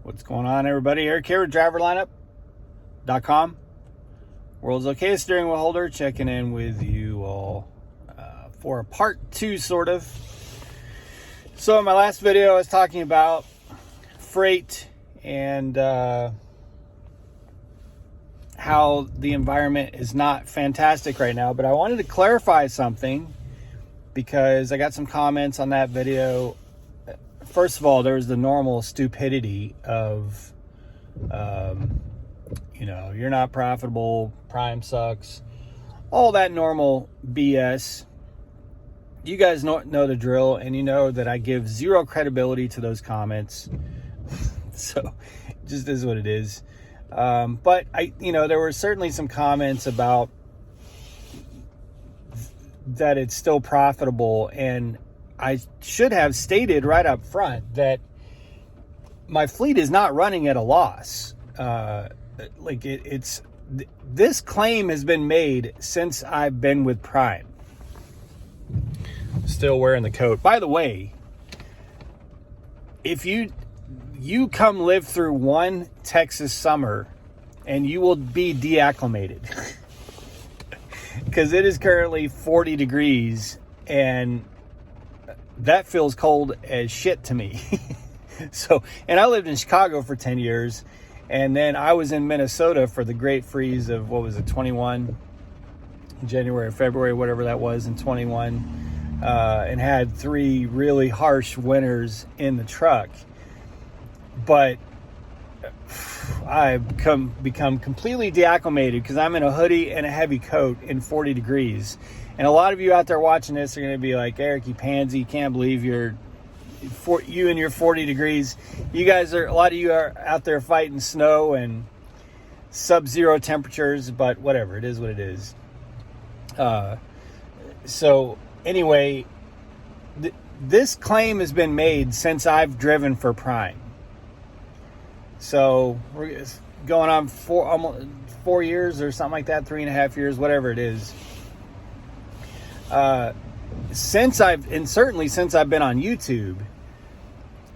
What's going on, everybody? Eric here with driverlineup.com. World's okayest steering wheel holder, checking in with you all for a part 2, sort of. So in my last video, I was talking about freight and how the environment is not fantastic right now. But I wanted to clarify something because I got some comments on that video. First of all, there's the normal stupidity of, you're not profitable, Prime sucks, all that normal BS. You guys know the drill, and you know that I give zero credibility to those comments. So it just is what it is. But there were certainly some comments about that it's still profitable, and I should have stated right up front that my fleet is not running at a loss. This claim has been made since I've been with Prime. Still wearing the coat. By the way, if you come live through one Texas summer, and you will be deacclimated because it is currently 40 degrees and that feels cold as shit to me. And I lived in Chicago for 10 years. And then I was in Minnesota for the great freeze of, 21? January, February, whatever that was, in 21. And had 3 really harsh winters in the truck. But I've become completely deacclimated because I'm in a hoodie and a heavy coat in 40 degrees. And a lot of you out there watching this are going to be like, Eric, you pansy, can't believe you and your 40 degrees. A lot of you are out there fighting snow and sub-zero temperatures, but whatever, it is what it is. So anyway, this claim has been made since I've driven for Prime. So we're going on almost 4 years or something like that, 3.5 years, whatever it is. Since I've been on YouTube,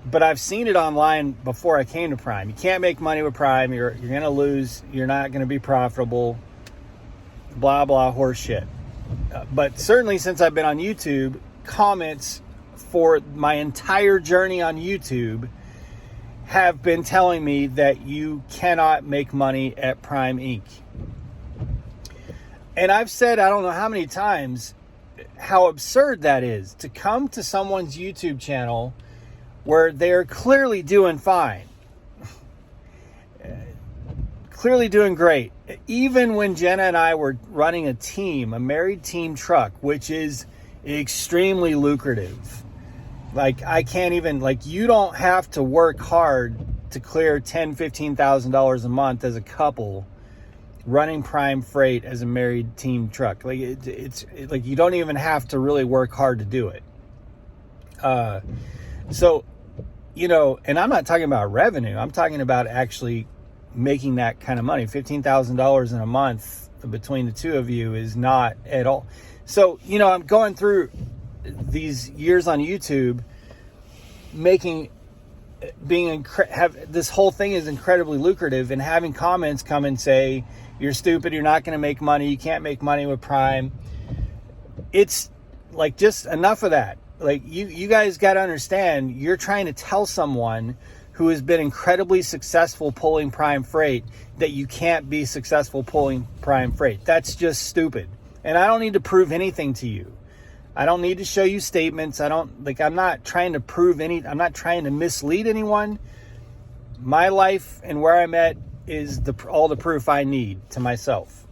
but I've seen it online before I came to Prime. You can't make money with Prime. You're going to lose. You're not going to be profitable. Blah, blah, horse shit. But certainly since I've been on YouTube, comments for my entire journey on YouTube have been telling me that you cannot make money at Prime Inc. And I've said, I don't know how many times, how absurd that is to come to someone's YouTube channel where they're clearly doing fine, clearly doing great. Even when Jenna and I were running a married team truck, which is extremely lucrative. You don't have to work hard to clear $10,000, $15,000 a month as a couple running Prime Freight as a married team truck. It's you don't even have to really work hard to do it. And I'm not talking about revenue. I'm talking about actually making that kind of money. $15,000 in a month between the two of you is not at all. So, I'm going through these years on YouTube, this whole thing is incredibly lucrative, and having comments come and say, you're stupid, you're not going to make money, you can't make money with Prime. It's just enough of that. You guys got to understand, you're trying to tell someone who has been incredibly successful pulling Prime Freight that you can't be successful pulling Prime Freight. That's just stupid. And I don't need to prove anything to you. I don't need to show you statements. I'm not trying to prove I'm not trying to mislead anyone. My life and where I'm at is all the proof I need to myself.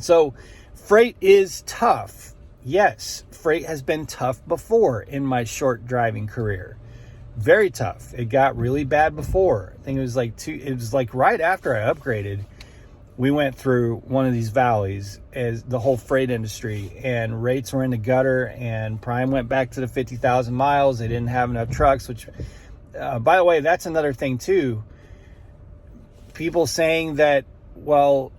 So freight is tough. Yes, freight has been tough before in my short driving career. Very tough. It got really bad before. I think it was right after I upgraded, we went through one of these valleys as the whole freight industry, and rates were in the gutter, and Prime went back to the 50,000 miles. They didn't have enough trucks, which, by the way, that's another thing too. People saying that, they're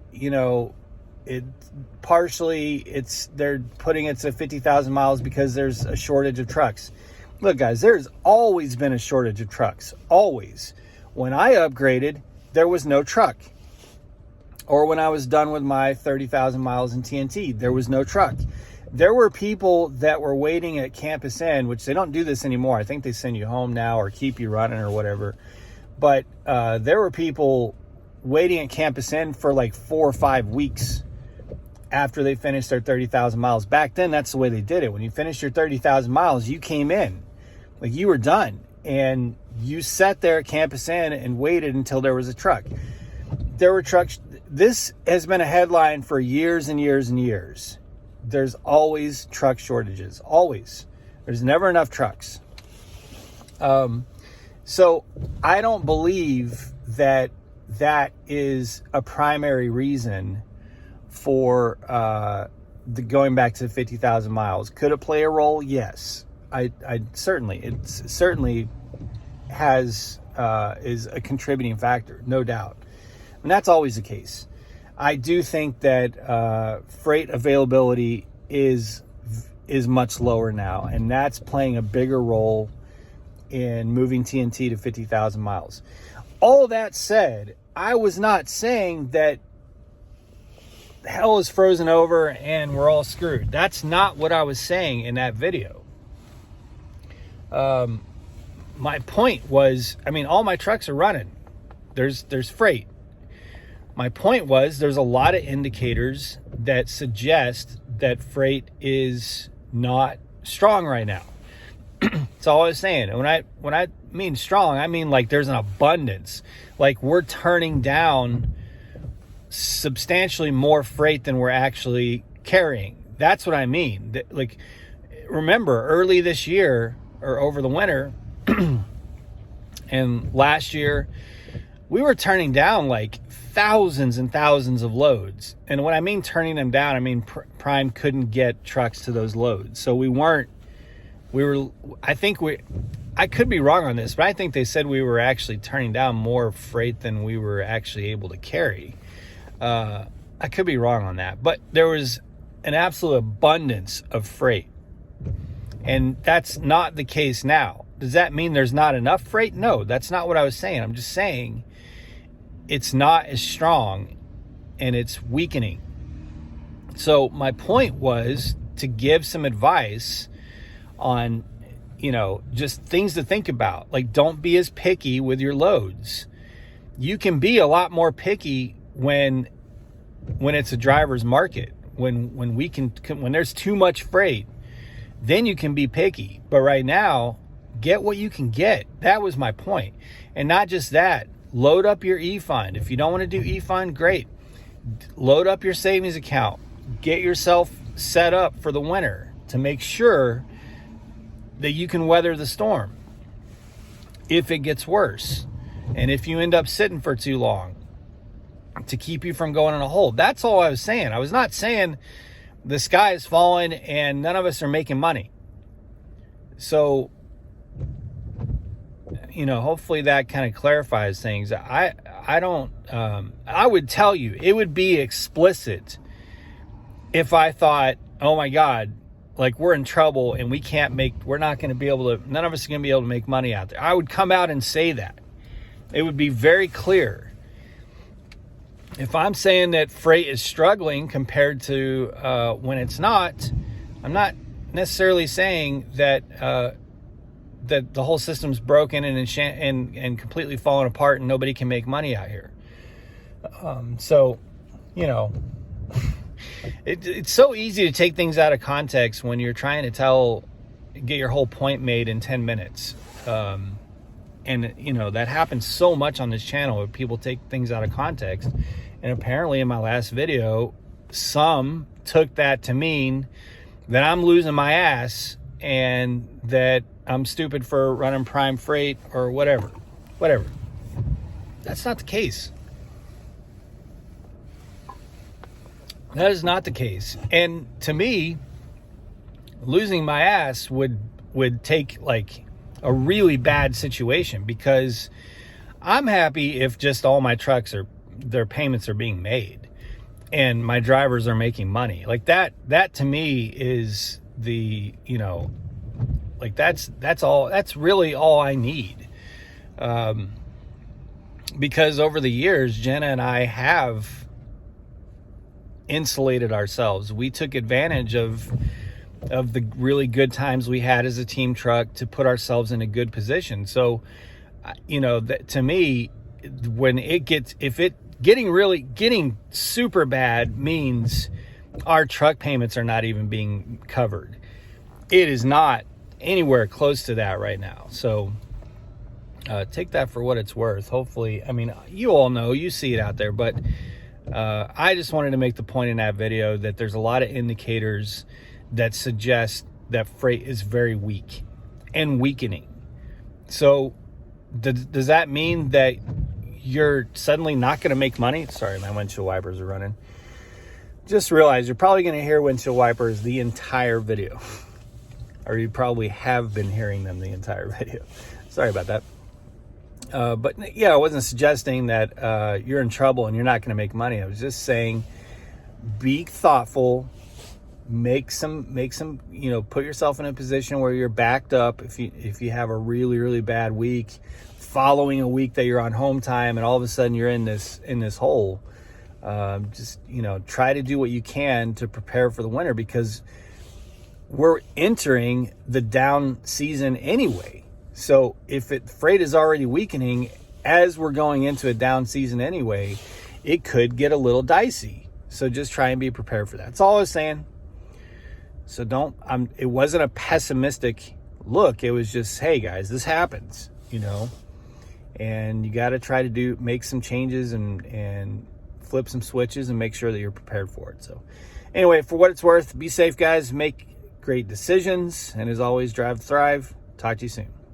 putting it to 50,000 miles because there's a shortage of trucks. Look, guys, there's always been a shortage of trucks. Always. When I upgraded, there was no truck. Or when I was done with my 30,000 miles in TNT, there was no truck. There were people that were waiting at Campus End, which they don't do this anymore. I think they send you home now or keep you running or whatever. But there were people waiting at Campus End for like 4 or 5 weeks after they finished their 30,000 miles. Back then, that's the way they did it. When you finished your 30,000 miles, you came in. Like, you were done. And you sat there at Campus End and waited until there was a truck. There were trucks. This has been a headline for years and years and years. There's always truck shortages. Always. There's never enough trucks. So I don't believe that that is a primary reason for the going back to 50,000 miles. Could it play a role? Yes. I certainly. It certainly has is a contributing factor, no doubt. And that's always the case. I do think that freight availability is much lower now, and that's playing a bigger role in moving TNT to 50,000 miles. All that said, I was not saying that hell is frozen over and we're all screwed. That's not what I was saying in that video. My point was, I mean, all my trucks are running. There's freight. My point was, there's a lot of indicators that suggest that freight is not strong right now. That's all I was saying. And when I mean strong, I mean like there's an abundance. Like, we're turning down substantially more freight than we're actually carrying. That's what I mean. Like, remember, early this year or over the winter and last year, we were turning down like thousands and thousands of loads. And when I mean turning them down, I mean Prime couldn't get trucks to those loads. So I could be wrong on this, but I think they said we were actually turning down more freight than we were actually able to carry. I could be wrong on that, but there was an absolute abundance of freight. And that's not the case now. Does that mean there's not enough freight? No, that's not what I was saying. I'm just saying it's not as strong and it's weakening. So my point was to give some advice on, just things to think about. Like, don't be as picky with your loads. You can be a lot more picky when it's a driver's market, when there's too much freight, then you can be picky. But right now, get what you can get. That was my point. And not just that, load up your e-fund. If you don't want to do e-fund, great. Load up your savings account. Get yourself set up for the winter to make sure that you can weather the storm if it gets worse. And if you end up sitting for too long, to keep you from going in a hole. That's all I was saying. I was not saying the sky is falling and none of us are making money. So, hopefully that kind of clarifies things. I would tell you, it would be explicit if I thought, oh my God, like, we're in trouble and we're not going to be able to, none of us are going to be able to make money out there. I would come out and say that. It would be very clear. If I'm saying that freight is struggling compared to when it's not, I'm not necessarily saying that that the whole system's broken and completely falling apart and nobody can make money out here. It's so easy to take things out of context when you're trying to get your whole point made in 10 minutes. And that happens so much on this channel where people take things out of context. And apparently in my last video, some took that to mean that I'm losing my ass and that I'm stupid for running Prime Freight or whatever. That's not the case. That is not the case. And to me, losing my ass would take like a really bad situation, because I'm happy if just all my trucks their payments are being made and my drivers are making money. Like that to me is that's really all I need. because over the years, Jenna and I have insulated ourselves. We took advantage of the really good times we had as a team truck to put ourselves in a good position. So, to me, when getting super bad means our truck payments are not even being covered. It is not anywhere close to that right now. So take that for what it's worth. Hopefully, you all know, you see it out there, but I just wanted to make the point in that video that there's a lot of indicators that suggest that freight is very weak and weakening. So does that mean that you're suddenly not going to make money? Sorry, my windshield wipers are running. Just realize you're probably going to hear windshield wipers the entire video. Or you probably have been hearing them the entire video. Sorry about that. But yeah, I wasn't suggesting that you're in trouble and you're not going to make money. I was just saying, be thoughtful, make some, put yourself in a position where you're backed up. If you have a really, really bad week, following a week that you're on home time, and all of a sudden you're in this hole, just try to do what you can to prepare for the winter, because we're entering the down season anyway. So if freight is already weakening as we're going into a down season anyway, it could get a little dicey. So just try and be prepared for that. That's all I was saying. So it wasn't a pessimistic look. It was just, hey guys, this happens, and you got to try to make some changes and flip some switches and make sure that you're prepared for it. So anyway, for what it's worth, be safe, guys. Make great decisions. And as always, drive to thrive. Talk to you soon.